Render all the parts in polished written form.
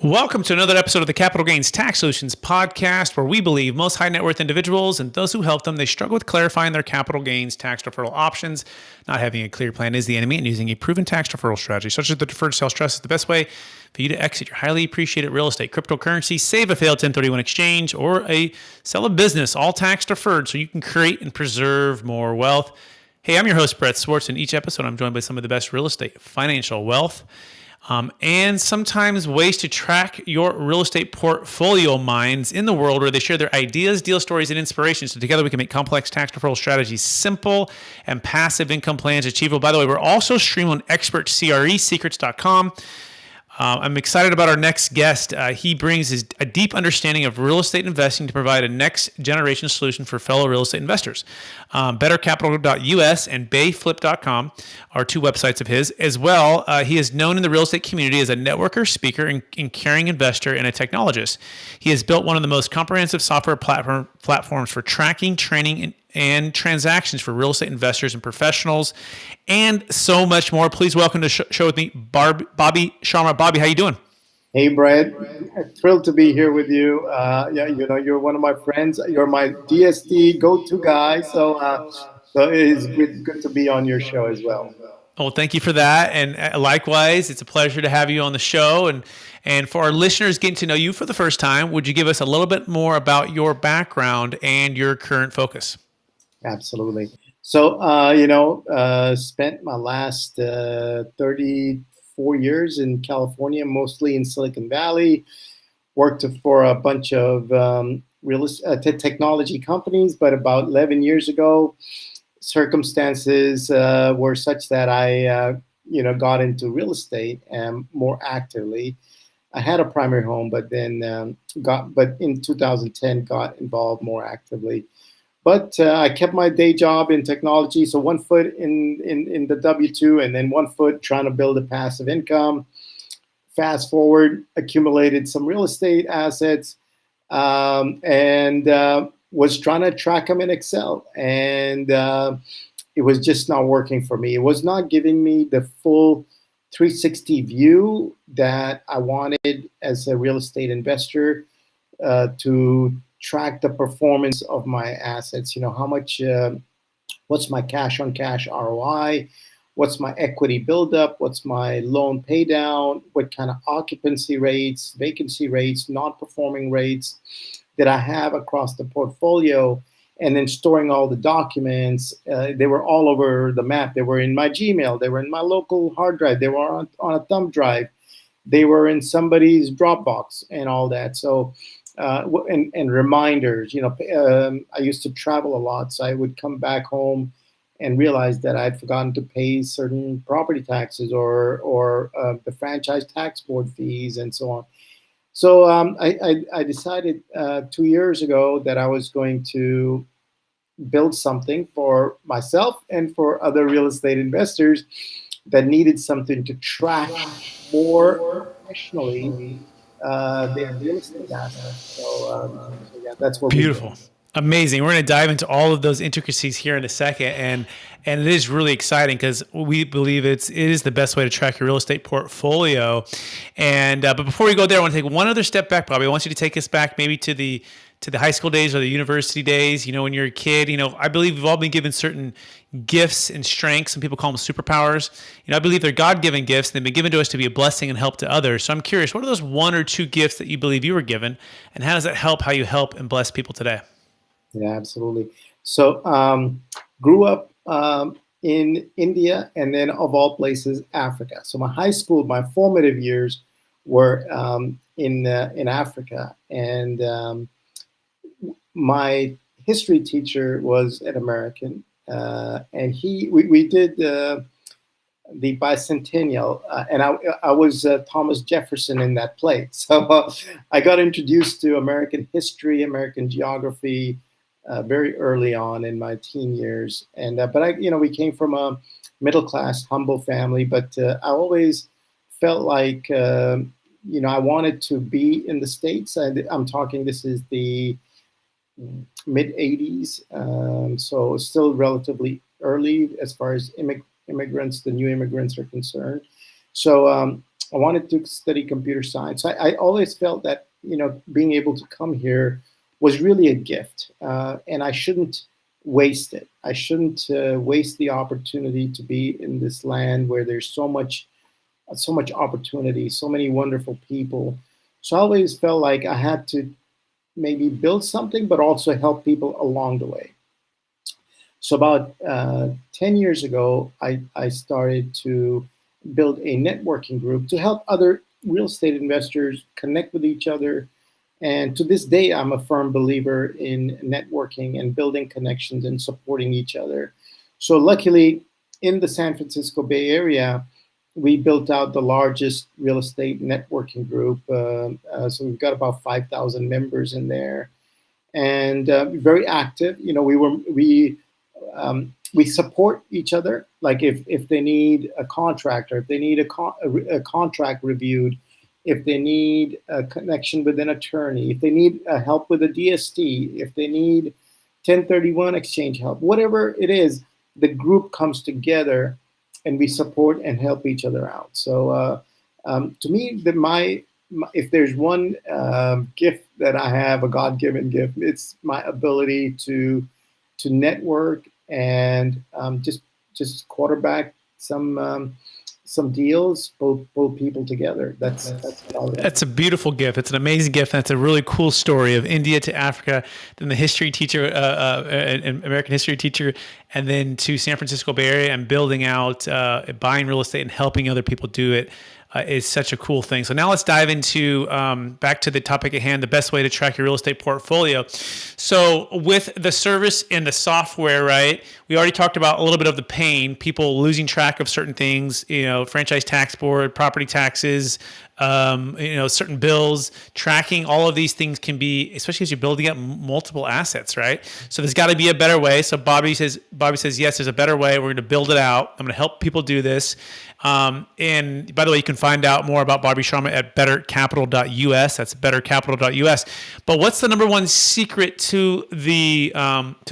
Welcome to another episode of the Capital Gains Tax Solutions podcast, where we believe most high net worth individuals and those who help them, they struggle with clarifying their capital gains tax deferral options. Not having a clear plan is the enemy, and using a proven tax deferral strategy, such as the Deferred Sales Trust, is the best way for you to exit your highly appreciated real estate, cryptocurrency, save a failed 1031 exchange, or sell a business, all tax deferred, so you can create and preserve more wealth. Hey, I'm your host, Brett Swarts. In each episode, I'm joined by some of the best real estate, financial wealth, and sometimes ways to track your real estate portfolio minds in the world, where they share their ideas, deal stories, and inspirations. So together we can make complex tax deferral strategies simple and passive income plans achievable. By the way, we're also streaming on expertcresecrets.com. I'm excited about our next guest. He brings a deep understanding of real estate investing to provide a next generation solution for fellow real estate investors. Bettercapital.us and bayflip.com are two websites of his. As well, he is known in the real estate community as a networker, speaker, and caring investor, and a technologist. He has built one of the most comprehensive software platforms for tracking, training, and transactions for real estate investors and professionals, and so much more. Please welcome to the show with me, Bobby Sharma. Bobby, how you doing? Hey, Brett. Thrilled to be here with you. You're one of my friends. You're my DST go-to guy. So it is good to be on your show as well. Well, thank you for that. And likewise, it's a pleasure to have you on the show. And for our listeners getting to know you for the first time, would you give us a little bit more about your background and your current focus? Absolutely. So, spent my last 34 years in California, mostly in Silicon Valley. Worked for a bunch of technology companies, but about 11 years ago, circumstances were such that I, got into real estate more actively. I had a primary home, but then in 2010 got involved more actively. But I kept my day job in technology, so one foot in the W-2 and then one foot trying to build a passive income. Fast forward, accumulated some real estate assets, and was trying to track them in Excel. And it was just not working for me. It was not giving me the full 360 view that I wanted as a real estate investor to track the performance of my assets. How much, what's my cash on cash ROI? What's my equity buildup? What's my loan pay down? What kind of occupancy rates, vacancy rates, non-performing rates that I have across the portfolio? And then storing all the documents. They were all over the map. They were in my Gmail. They were in my local hard drive. They were on a thumb drive. They were in somebody's Dropbox and all that. So, and reminders, I used to travel a lot, so I would come back home and realize that I'd forgotten to pay certain property taxes or the franchise tax board fees and so on. So I decided 2 years ago that I was going to build something for myself and for other real estate investors that needed something to track more professionally their real estate assets. So yeah, that's what Beautiful. we do. Amazing. We're going to dive into all of those intricacies here in a second. And it is really exciting because we believe it is the best way to track your real estate portfolio. And but before we go there, I want to take one other step back, Bobby. I want you to take us back maybe to the high school days or the university days, when you're a kid. I believe we've all been given certain gifts and strengths. Some people call them superpowers. I believe they're God-given gifts. They've been given to us to be a blessing and help to others. So I'm curious, what are those one or two gifts that you believe you were given, and how does that help how you help and bless people today? Yeah, absolutely. So grew up in India, and then of all places, Africa. So my formative years were in Africa, and my history teacher was an American, and we did the bicentennial, and I was Thomas Jefferson in that play. So I got introduced to American history, American geography very early on in my teen years, and but we came from a middle class, humble family, but I always felt like I wanted to be in the States. I'm talking, this is the mid 80s, so still relatively early as far as immigrants, the new immigrants are concerned. So I wanted to study computer science. I always felt that, being able to come here was really a gift, and I shouldn't waste it. I shouldn't waste the opportunity to be in this land where there's so much opportunity, so many wonderful people. So I always felt like I had to maybe build something, but also help people along the way. So about 10 years ago, I started to build a networking group to help other real estate investors connect with each other. And to this day, I'm a firm believer in networking and building connections and supporting each other. So luckily, in the San Francisco Bay Area, we built out the largest real estate networking group. So we've got about 5,000 members in there, and very active. We support each other. Like if they need a contractor, if they need a contract reviewed, if they need a connection with an attorney, if they need help with a DST, if they need 1031 exchange help, whatever it is, the group comes together and we support and help each other out. So to me, if there's one gift that I have, a God-given gift, it's my ability to network and just quarterback some deals, pull people together. That's all. That's a beautiful gift. It's an amazing gift. That's a really cool story of India to Africa, then the history teacher, an American history teacher, and then to San Francisco Bay Area and building out, buying real estate and helping other people do it. Is such a cool thing. So now let's dive into back to the topic at hand, the best way to track your real estate portfolio. So with the service and the software, right, we already talked about a little bit of the pain, people losing track of certain things, franchise tax board, property taxes, certain bills, tracking all of these things can be, especially as you're building up multiple assets, right? So there's got to be a better way. So Bobby says, yes, there's a better way. We're going to build it out. I'm going to help people do this. And by the way, you can find out more about Bobby Sharma at bettercapital.us. That's bettercapital.us. But what's the number one secret to the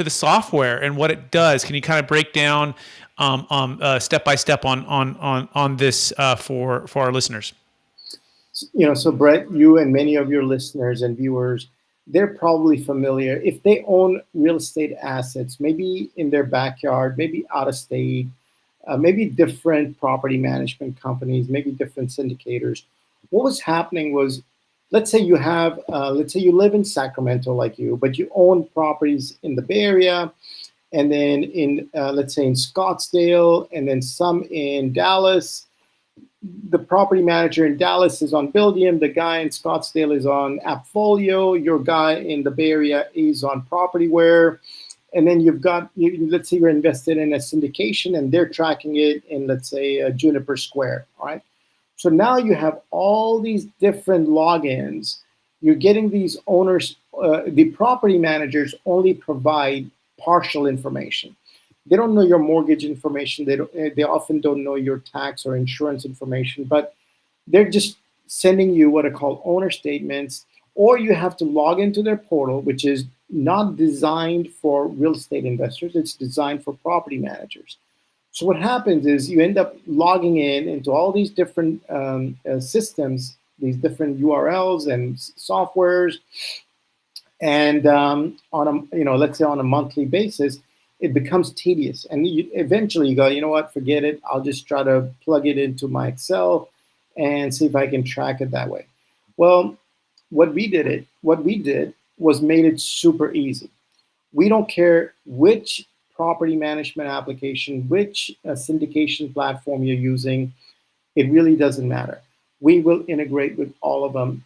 software and what it does? Can you kind of break down step by step on this for our listeners? So Brett, you and many of your listeners and viewers, they're probably familiar. If they own real estate assets, maybe in their backyard, maybe out of state, maybe different property management companies, maybe different syndicators. What was happening was, let's say you live in Sacramento like you, but you own properties in the Bay Area, and then let's say in Scottsdale, and then some in Dallas. The property manager in Dallas is on Buildium, the guy in Scottsdale is on Appfolio, your guy in the Bay Area is on Propertyware. And then let's say you're invested in a syndication and they're tracking it in, let's say, Juniper Square, all right? So now you have all these different logins. You're getting these owners, the property managers only provide partial information. They don't know your mortgage information. They often don't know your tax or insurance information, but they're just sending you what are called owner statements, or you have to log into their portal, which is not designed for real estate investors. It's designed for property managers. So what happens is you end up logging into all these different systems, these different URLs and softwares, and let's say on a monthly basis, it becomes tedious. And eventually you go, you know what, forget it. I'll just try to plug it into my Excel and see if I can track it that way. Well, what we did was made it super easy. We don't care which property management application, which syndication platform you're using. It really doesn't matter. We will integrate with all of them.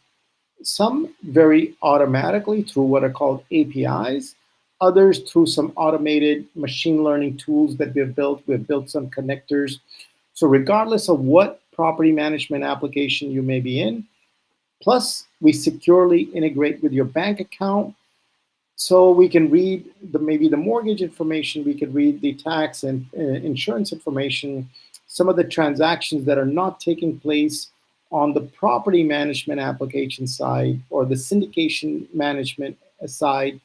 Some very automatically through what are called APIs, others through some automated machine learning tools that we've built. We've built some connectors. So regardless of what property management application you may be in, plus we securely integrate with your bank account. So we can read maybe the mortgage information, we can read the tax and insurance information, some of the transactions that are not taking place on the property management application side or the syndication management side,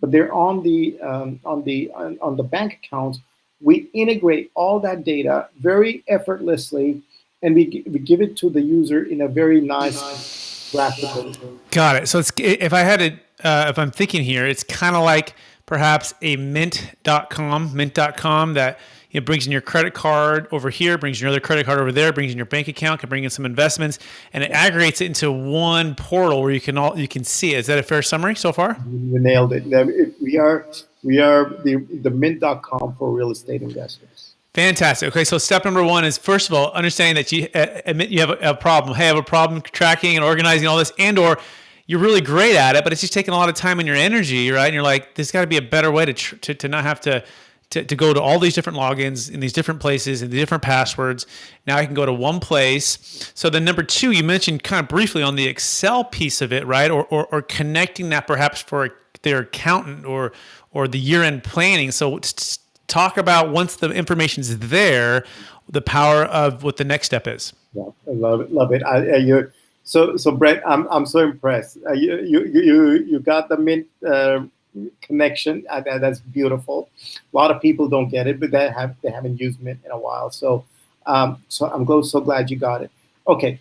but they're on the bank accounts. We integrate all that data very effortlessly and we give it to the user in a very nice graphical. Got it. So it's, if I had it, if I'm thinking here, it's kind of like perhaps a mint.com that brings in your credit card over here, brings in your other credit card over there, brings in your bank account, can bring in some investments, and it aggregates it into one portal where you can see it. Is that a fair summary so far? You nailed it. We are the mint.com for real estate investors. Fantastic. Okay, so step number one is, first of all, understanding that you admit you have a problem. Hey, I have a problem tracking and organizing all this, and/or you're really great at it, but it's just taking a lot of time and your energy, right? And you're like, there's got to be a better way to not have to go to all these different logins in these different places and the different passwords. Now I can go to one place. So then number two, you mentioned kind of briefly on the Excel piece of it, right? Or connecting that perhaps for their accountant or the year-end planning. So talk about, once the information's there, the power of what the next step is. Yeah, I love it. So Brett, I'm so impressed. You got the Mint connection. That's beautiful. A lot of people don't get it, but they haven't used Mint in a while. So I'm so glad you got it. Okay,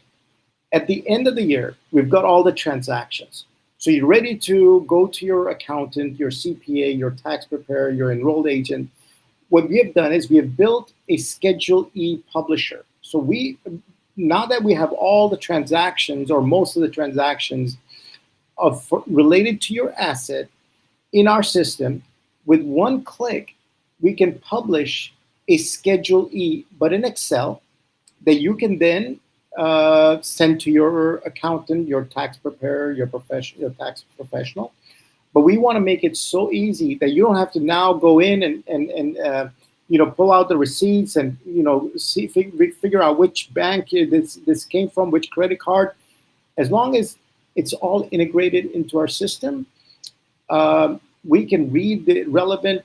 at the end of the year, we've got all the transactions. So you're ready to go to your accountant, your CPA, your tax preparer, your enrolled agent. What we have done is we have built a Schedule E publisher. So now that we have all the transactions, or most of the transactions related to your asset in our system, with one click, we can publish a Schedule E, but in Excel, that you can then send to your accountant, your tax preparer, your tax professional. But we want to make it so easy that you don't have to now go in and pull out the receipts and figure out which bank this came from, which credit card. As long as it's all integrated into our system, we can read the relevant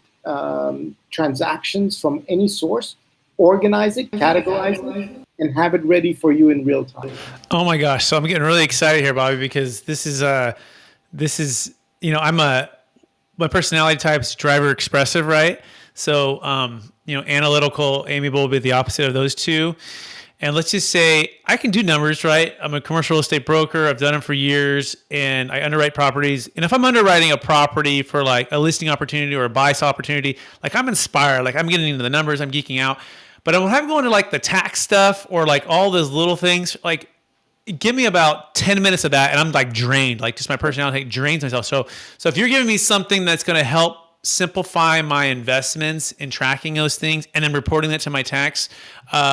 transactions from any source, organize it, categorize it, and have it ready for you in real time. Oh my gosh! So I'm getting really excited here, Bobby, because this is my personality type is driver expressive, right? So analytical, amiable will be the opposite of those two. And let's just say I can do numbers, right? I'm a commercial real estate broker. I've done them for years, and I underwrite properties. And if I'm underwriting a property for like a listing opportunity or a buy-sell opportunity, like I'm inspired, like I'm getting into the numbers, I'm geeking out. But when I'm going to like the tax stuff or like all those little things, like give me about 10 minutes of that and I'm like drained, like just my personality drains myself. So if you're giving me something that's going to help simplify my investments in tracking those things and then reporting that to my tax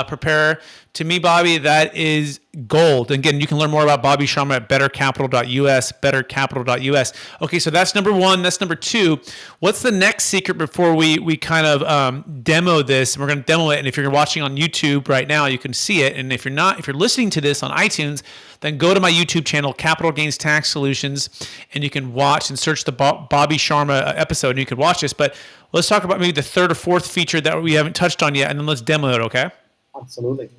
preparer, to me, Bobby, that is gold. And again, you can learn more about Bobby Sharma at bettercapital.us. Okay, so that's number one. That's number two. What's the next secret before we kind of demo this? And we're going to demo it. And if you're watching on YouTube right now, you can see it. And if you're listening to this on iTunes, then go to my YouTube channel, Capital Gains Tax Solutions, and you can watch and search the Bobby Sharma episode, and you can watch this. But let's talk about maybe the third or fourth feature that we haven't touched on yet, and then let's demo it, okay? Absolutely.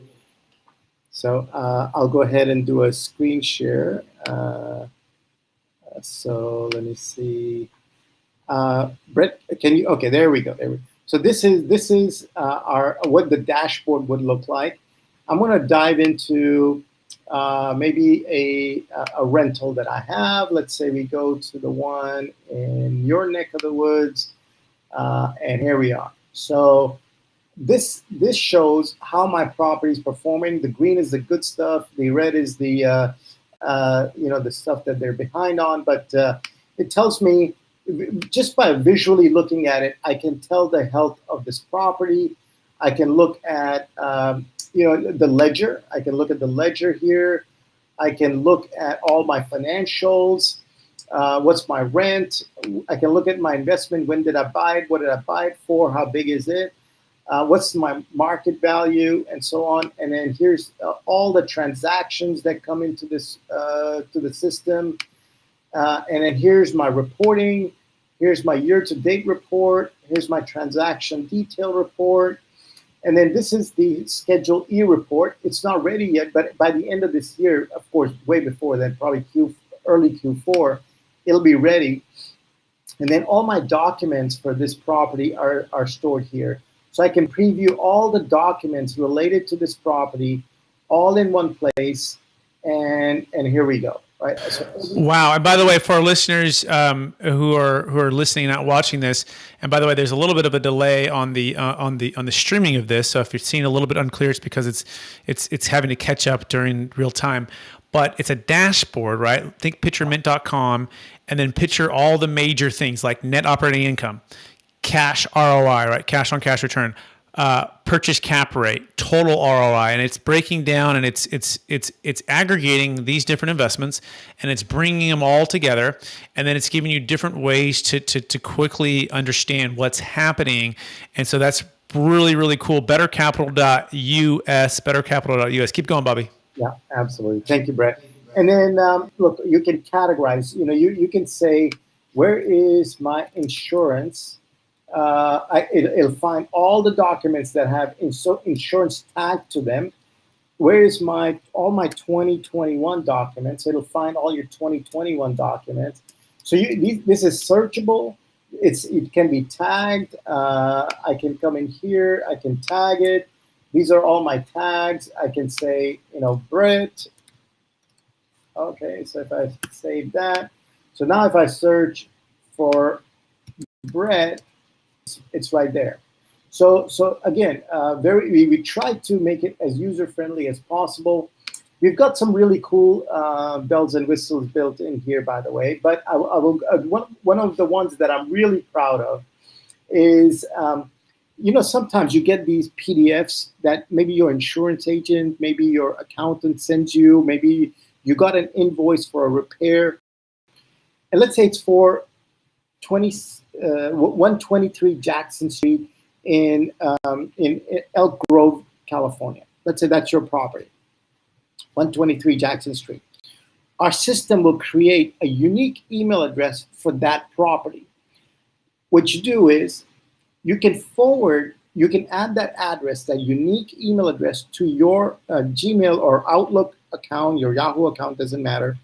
So I'll go ahead and do a screen share. So let me see. Brett, can you? Okay, there we go. So this is our what the dashboard would look like. I'm going to dive into maybe a rental that I have. Let's say we go to the one in your neck of the woods, and here we are. So this shows how my property is performing. The green is the good stuff. The red is the the stuff that they're behind on. But it tells me, just by visually looking at it, I can tell the health of this property. I can look at the ledger. I can look at the ledger here. I can look at all my financials. What's my rent? I can look at my investment. When did I buy it? What did I buy it for? How big is it? What's my market value, and so on. And then here's all the transactions that come into this to the system. And then here's my reporting. Here's my year-to-date report. Here's my transaction detail report. And then this is the Schedule E report. It's not ready yet, but by the end of this year, of course, way before that, probably early Q4, it'll be ready. And then all my documents for this property are stored here. So I can preview all the documents related to this property all in one place, and here we go. Right. So, wow. And by the way, for our listeners who are listening, not watching this, and by the way, there's a little bit of a delay on the streaming of this. So if you're seeing a little bit unclear, it's because it's having to catch up during real time. But it's a dashboard, right? Think picture mint.com, and then picture all the major things like net operating income, cash ROI, right? Cash on cash return, purchase cap rate, total ROI, and it's breaking down and it's aggregating these different investments and it's bringing them all together, and then it's giving you different ways to quickly understand what's happening, and so that's really, really cool. Bettercapital.us. Keep going, Bobby. yeah, absolutely. Thank you, Brett. And then look, you can categorize. You can say, where is my insurance? It'll find all the documents that have insurance tagged to them. Where is all my 2021 documents? It'll find all your 2021 documents. So this is searchable. It can be tagged. I can come in here. I can tag it. These are all my tags. I can say, Brett. Okay, so if I save that. So now if I search for Brett, it's right there. So again, we try to make it as user-friendly as possible. We've got some really cool bells and whistles built in here, by the way. But I will one of the ones that I'm really proud of is, sometimes you get these PDFs that maybe your insurance agent, maybe your accountant sends you, maybe you got an invoice for a repair, and let's say it's for 123 Jackson Street in Elk Grove, California. Let's say that's your property, 123 Jackson Street. Our system will create a unique email address for that property. What you do is you can add that address, that unique email address, to your Gmail or Outlook account, your Yahoo account, doesn't matter.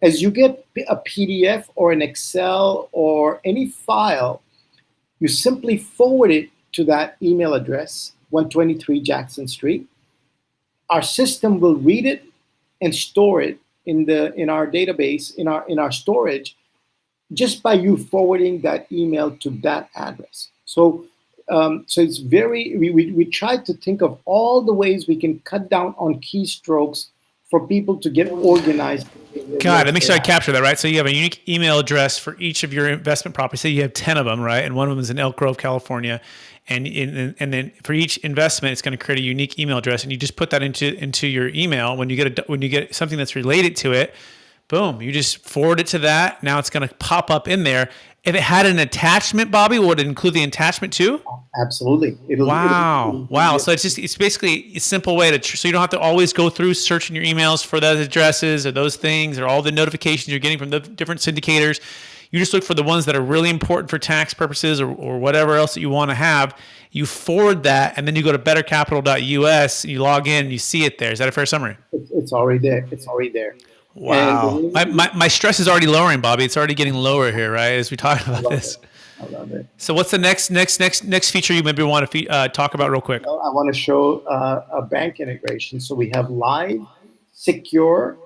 As you get a PDF or an Excel or any file, you simply forward it to that email address, 123 Jackson Street. Our system will read it and store it in our database, in our storage, just by you forwarding that email to that address. So it's we tried to think of all the ways we can cut down on keystrokes for people to get organized. God, make sure I capture that, right? So you have a unique email address for each of your investment properties. Say you have 10 of them, right? And one of them is in Elk Grove, California. And then for each investment, it's going to create a unique email address, and you just put that into your email. When you get something that's related to it, boom, you just forward it to that. Now it's going to pop up in there. If it had an attachment, Bobby, would it include the attachment too? Absolutely. Wow. So it's basically a simple way so you don't have to always go through searching your emails for those addresses or those things or all the notifications you're getting from the different syndicators. You just look for the ones that are really important for tax purposes or whatever else that you want to have. You forward that, and then you go to bettercapital.us, you log in, and you see it there. Is that a fair summary? It's already there. It's already there. Wow. My stress is already lowering, Bobby. It's already getting lower here, right, as we talk about this. I love it. So what's the next feature you maybe want to talk about real quick? Well, I want to show a bank integration. So we have live, secure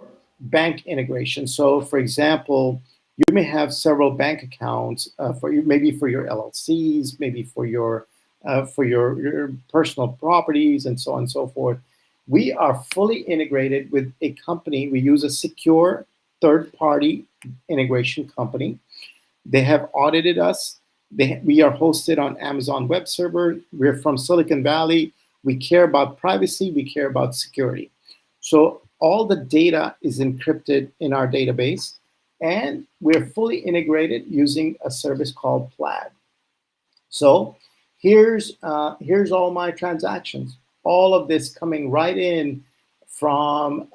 bank integration. So, for example, you may have several bank accounts maybe for your LLCs, maybe for your personal properties, and so on and so forth. We are fully integrated with a company. We use a secure third-party integration company. They have audited us. We are hosted on Amazon Web Server. We're from Silicon Valley. We care about privacy. We care about security. So all the data is encrypted in our database, and we're fully integrated using a service called Plaid. So here's all my transactions. All of this coming right in from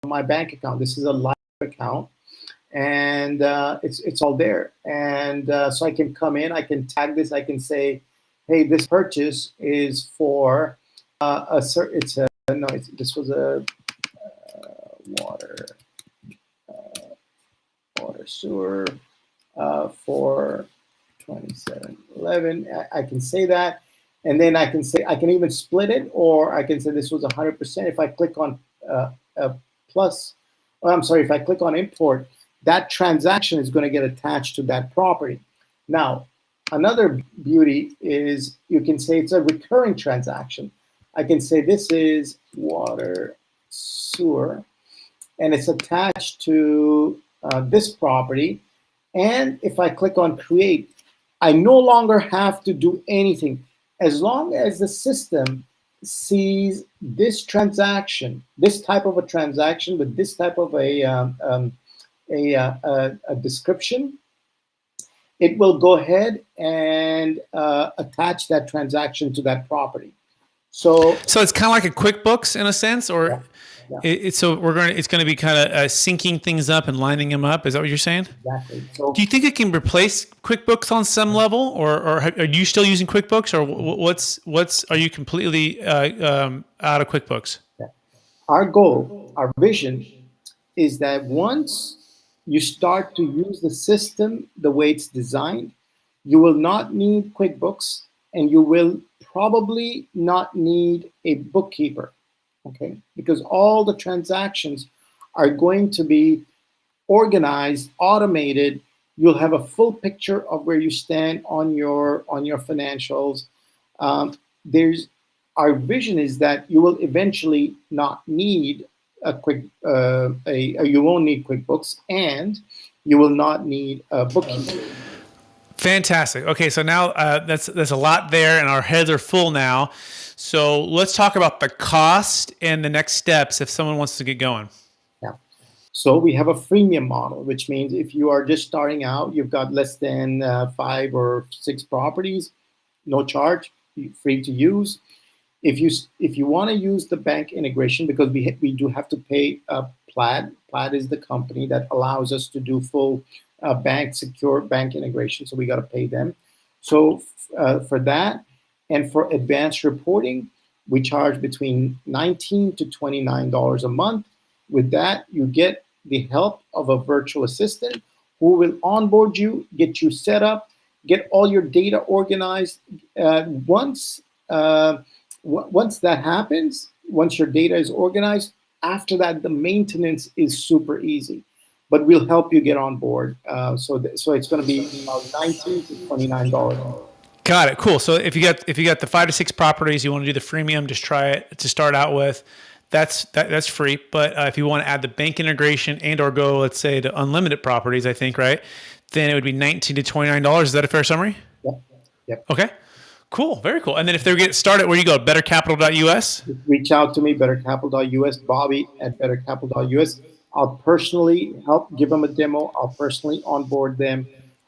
my bank account. This is a live account, and it's all there. And so I can come in, I can tag this, I can say, hey, this purchase is for this was a water sewer for 2711. I can say that. And then I can say, I can even split it, or I can say this was 100%. If I click on plus, oh, I'm sorry, if I click on import, that transaction is going to get attached to that property. Now, another beauty is you can say it's a recurring transaction. I can say this is water, sewer, and it's attached to this property. And if I click on create, I no longer have to do anything. As long as the system sees this transaction, this type of a transaction with this type of a description, it will go ahead and attach that transaction to that property. So it's kind of like a QuickBooks in a sense, or so it's going to be kind of syncing things up and lining them up. Is that what you're saying? Exactly. So, do you think it can replace QuickBooks on some level, or are you still using QuickBooks, or what's are you completely out of QuickBooks? Our goal, our vision, is that once you start to use the system the way it's designed, you will not need QuickBooks, and you will probably not need a bookkeeper, okay? Because all the transactions are going to be organized, automated. You'll have a full picture of where you stand on your financials. Our vision is that you will eventually not need you won't need QuickBooks, and you will not need a bookkeeper. Fantastic. Okay, so now that's a lot there, and our heads are full now. So let's talk about the cost and the next steps if someone wants to get going. Yeah. So we have a freemium model, which means if you are just starting out, you've got less than 5 or 6 properties, no charge, free to use. If you want to use the bank integration, because we do have to pay Plaid. Plaid is the company that allows us to do full secure bank integration, so we got to pay them. So for that, and for advanced reporting, we charge between $19 to $29 a month. With that, you get the help of a virtual assistant who will onboard you, get you set up, get all your data organized. Once that happens, once your data is organized, after that, the maintenance is super easy. But we'll help you get on board. So it's going to be about $19 to $29. Got it. Cool. So if you got the 5 to 6 properties, you want to do the freemium, just try it to start out with. That's free. But if you want to add the bank integration and or go, let's say, to unlimited properties, I think, right? Then it would be $19 to $29. Is that a fair summary? Yep. Okay. Cool. Very cool. And then if they get started, where you go? Bettercapital.us? Reach out to me, bettercapital.us, Bobby at bettercapital.us. I'll personally help give them a demo. I'll personally onboard them.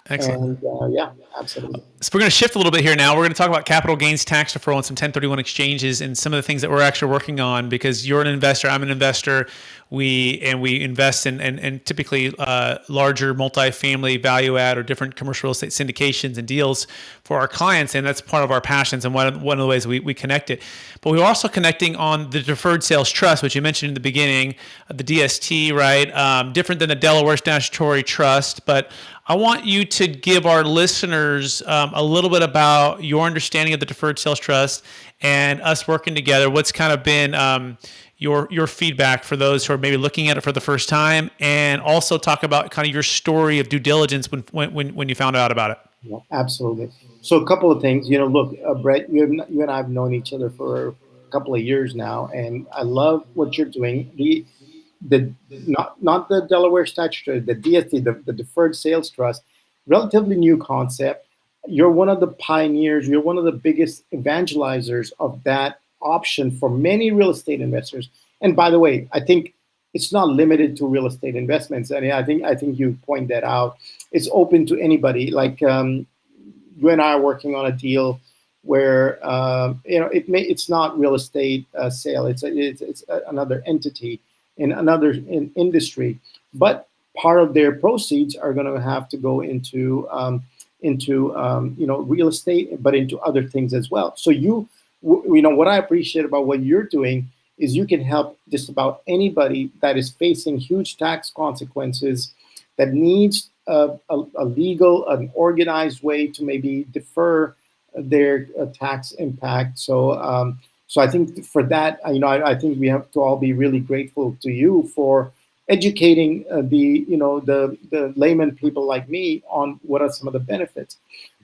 Excellent. And yeah, absolutely. So we're going to shift a little bit here now. We're going to talk about capital gains tax deferral and some 1031 exchanges and some of the things that we're actually working on, because you're an investor, I'm an investor. We invest in typically larger multifamily value add or different commercial real estate syndications and deals for our clients, and that's part of our passions and one of the ways we connect it. But we're also connecting on the Deferred Sales Trust, which you mentioned in the beginning, the DST, right? Different than the Delaware Statutory Trust, but I want you to give our listeners a little bit about your understanding of the Deferred Sales Trust and us working together. What's kind of been your feedback for those who are maybe looking at it for the first time, and also talk about kind of your story of due diligence when you found out about it. Yeah, absolutely. So a couple of things. Look, Brett, you and I have known each other for a couple of years now, and I love what you're doing. Not the Delaware Statutory, the DST, the Deferred Sales Trust, relatively new concept. You're one of the pioneers. You're one of the biggest evangelizers of that option for many real estate investors. And by the way, I think it's not limited to real estate investments. And I think you point that out. It's open to anybody. Like you and I are working on a deal where it's not real estate sale. It's another entity in another industry, but part of their proceeds are going to have to go into real estate, but into other things as well. So what I appreciate about what you're doing is you can help just about anybody that is facing huge tax consequences, that needs a legal, an organized way to maybe defer their tax impact. So I think for that, I think we have to all be really grateful to you for educating the layman people like me on what are some of the benefits.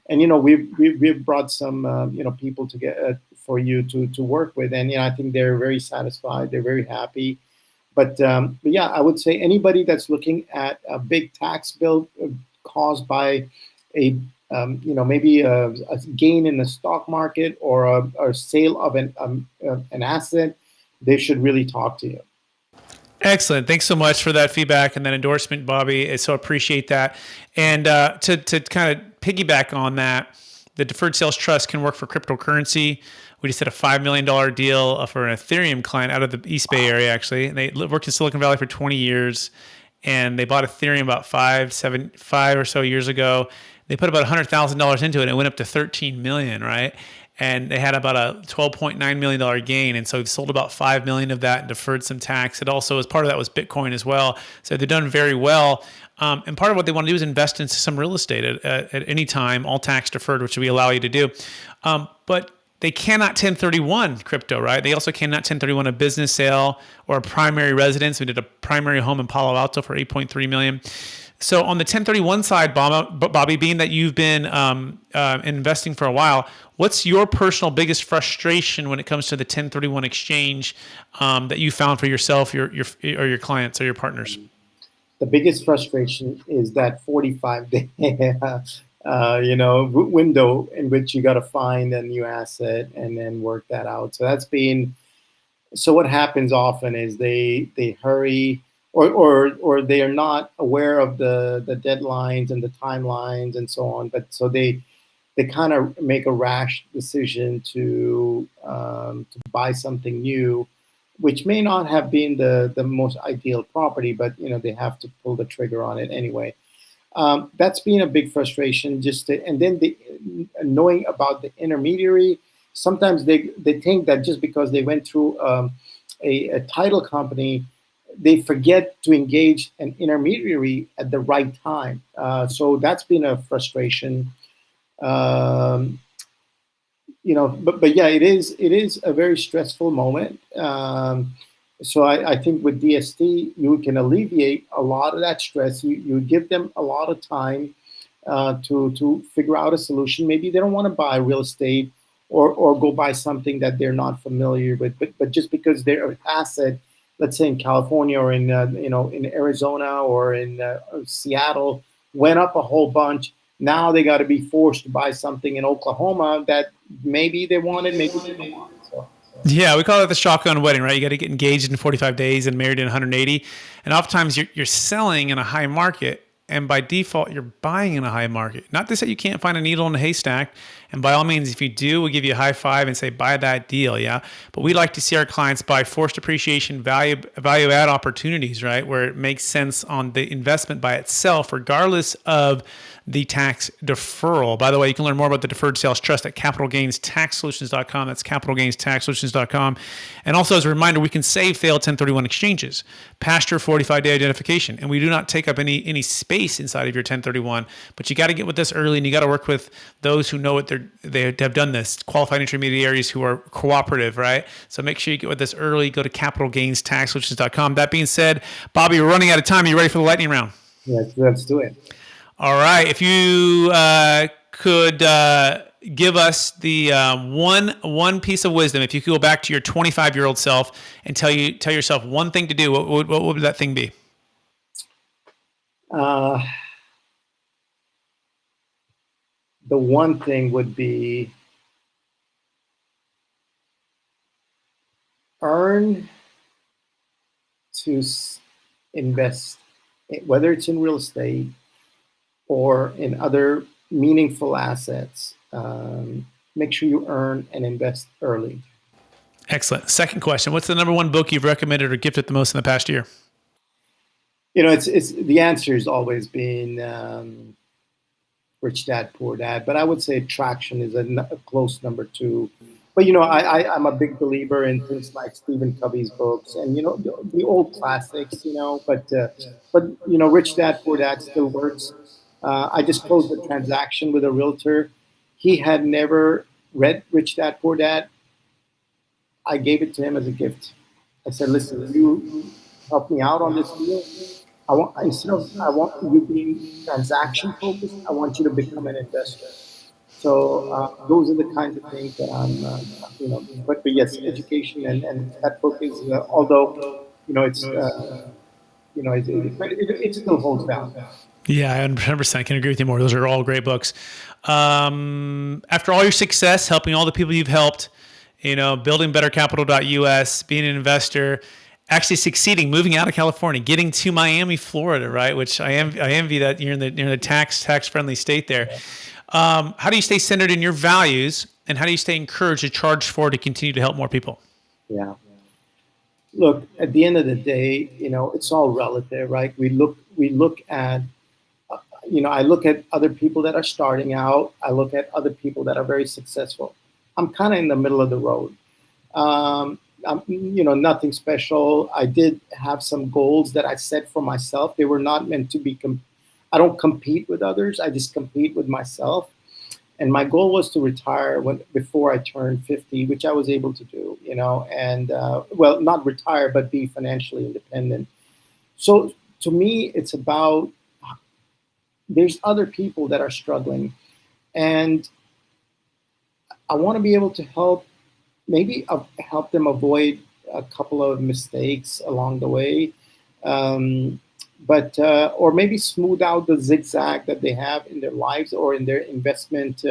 And we've brought some people to get for you to work with, and I think they're very satisfied. They're very happy. But yeah, I would say anybody that's looking at a big tax bill caused by a maybe a gain in the stock market or a sale of an asset, they should really talk to you. Excellent. Thanks so much for that feedback and that endorsement, Bobby. I so appreciate that. And to kind of piggyback on that, the Deferred Sales Trust can work for cryptocurrency. We just did a $5 million deal for an Ethereum client out of the East Bay area, actually. And they worked in Silicon Valley for 20 years. And they bought Ethereum about five or so years ago. They put about $100,000 into it, and it went up to $13 million, right? And they had about a $12.9 million gain. And so we've sold about $5 million of that and deferred some tax. It also, as part of that, was Bitcoin as well. So they've done very well. And part of what they want to do is invest into some real estate at any time, all tax deferred, which we allow you to do. But they cannot 1031 crypto, right? They also cannot 1031 a business sale or a primary residence. We did a primary home in Palo Alto for $8.3 million. So on the 1031 side, Bobby, being that you've been investing for a while, what's your personal biggest frustration when it comes to the 1031 exchange that you found for yourself, or your clients or your partners? The biggest frustration is that 45-day window in which you got to find a new asset and then work that out. So what happens often is they hurry, or they are not aware of the deadlines and the timelines and so on. But so they kind of make a rash decision to buy something new, which may not have been the most ideal property, but they have to pull the trigger on it anyway. That's been a big frustration. And then knowing about the intermediary, sometimes they think that just because they went through a title company, they forget to engage an intermediary at the right time. So that's been a frustration. But yeah, it is a very stressful moment. So I think with DST, you can alleviate a lot of that stress. You give them a lot of time to figure out a solution. Maybe they don't want to buy real estate or go buy something that they're not familiar with, but just because their asset, let's say in California or in Arizona or in Seattle, went up a whole bunch. Now they got to be forced to buy something in Oklahoma that maybe they wanted, maybe they didn't want. Yeah, we call it the shotgun wedding, right? You got to get engaged in 45 days and married in 180. And oftentimes you're selling in a high market, and by default, you're buying in a high market. Not to say you can't find a needle in a haystack. And by all means, if you do, we'll give you a high five and say, buy that deal, yeah? But we like to see our clients buy forced appreciation, value add opportunities, right? Where it makes sense on the investment by itself, regardless of the tax deferral. By the way, you can learn more about the Deferred Sales Trust at capitalgainstaxsolutions.com. That's capitalgainstaxsolutions.com. And also, as a reminder, we can save failed 1031 exchanges past your 45-day identification. And we do not take up any space inside of your 1031. But you got to get with us early, and you got to work with those who know what they have done this, qualified intermediaries who are cooperative, right? So make sure you get with us early. Go to capitalgainstaxsolutions.com. That being said, Bobby, we're running out of time. Are you ready for the lightning round? Yes, let's do it. All right. If you could give us the one piece of wisdom, if you could go back to your 25-year-old self and tell yourself one thing to do, what would that thing be? The one thing would be earn to invest, whether it's in real estate or in other meaningful assets. Make sure you earn and invest early. Excellent. Second question: what's the number one book you've recommended or gifted the most in the past year? It's the answer has always been Rich Dad Poor Dad, but I would say Traction is a close number two. But I'm a big believer in things like Stephen Covey's books and the old classics. But Rich Dad Poor Dad still works. I just closed a transaction with a realtor. He had never read Rich Dad Poor Dad. I gave it to him as a gift. I said, listen, you help me out on this deal. I want you being transaction focused, I want you to become an investor. So those are the kinds of things that but yes, education and that book is, although, it's, it still holds value. Yeah, I 100% can agree with you more. Those are all great books. After all your success, helping all the people you've helped, building bettercapital.us, being an investor, actually succeeding, moving out of California, getting to Miami, Florida, right? Which I envy that you're in the tax friendly state there. How do you stay centered in your values, and how do you stay encouraged to charge forward to continue to help more people? Yeah. Look, at the end of the day, it's all relative, right? We look at, I look at other people that are starting out. I look at other people that are very successful. I'm kind of in the middle of the road. Nothing special. I did have some goals that I set for myself. They were not meant to be, I don't compete with others. I just compete with myself. And my goal was to retire before I turned 50, which I was able to do, and not retire, but be financially independent. So to me, it's about, there's other people that are struggling, and I want to be able to help them avoid a couple of mistakes along the way, or maybe smooth out the zigzag that they have in their lives or in their investment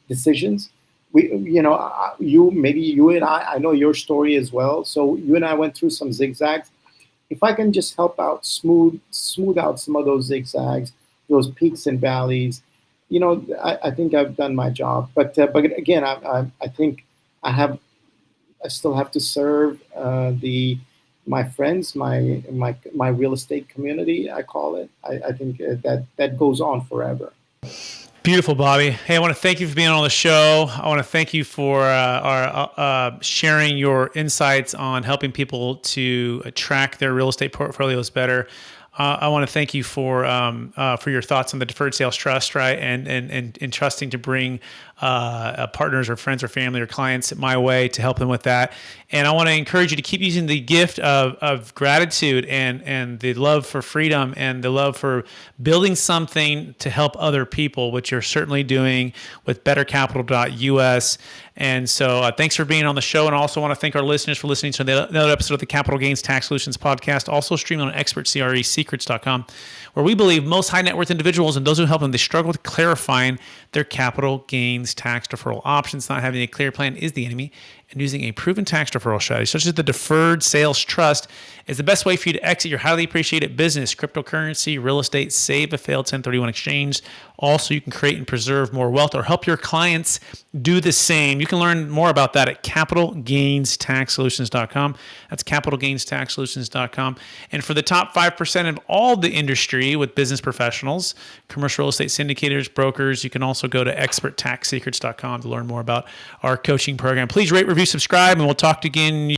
decisions. You and I know your story as well. So you and I went through some zigzags. If I can just help out, smooth out some of those zigzags, those peaks and valleys, I think I've done my job. But again, I think I still have to serve my friends, my real estate community, I call it. I think that goes on forever. Beautiful, Bobby. Hey, I want to thank you for being on the show. I want to thank you for sharing your insights on helping people to track their real estate portfolios better. I want to thank you for your thoughts on the Deferred Sales Trust, right, and trusting to bring partners or friends or family or clients my way to help them with that. And I want to encourage you to keep using the gift of gratitude and the love for freedom and the love for building something to help other people, which you're certainly doing with bettercapital.us. And so thanks for being on the show. And I also want to thank our listeners for listening to another episode of the Capital Gains Tax Solutions podcast, also streamed on expertcresecrets.com, where we believe most high net worth individuals and those who help them, they struggle with clarifying their capital gains tax deferral options. Not having a clear plan is the enemy, and using a proven tax deferral strategy, such as the Deferred Sales Trust, is the best way for you to exit your highly appreciated business, cryptocurrency, real estate, save a failed 1031 exchange. Also, you can create and preserve more wealth or help your clients do the same. You can learn more about that at capitalgainstaxsolutions.com. That's capitalgainstaxsolutions.com. And for the top 5% of all the industry with business professionals, commercial real estate syndicators, brokers, you can also go to experttaxsecrets.com to learn more about our coaching program. Please rate, review, subscribe, and we'll talk to you again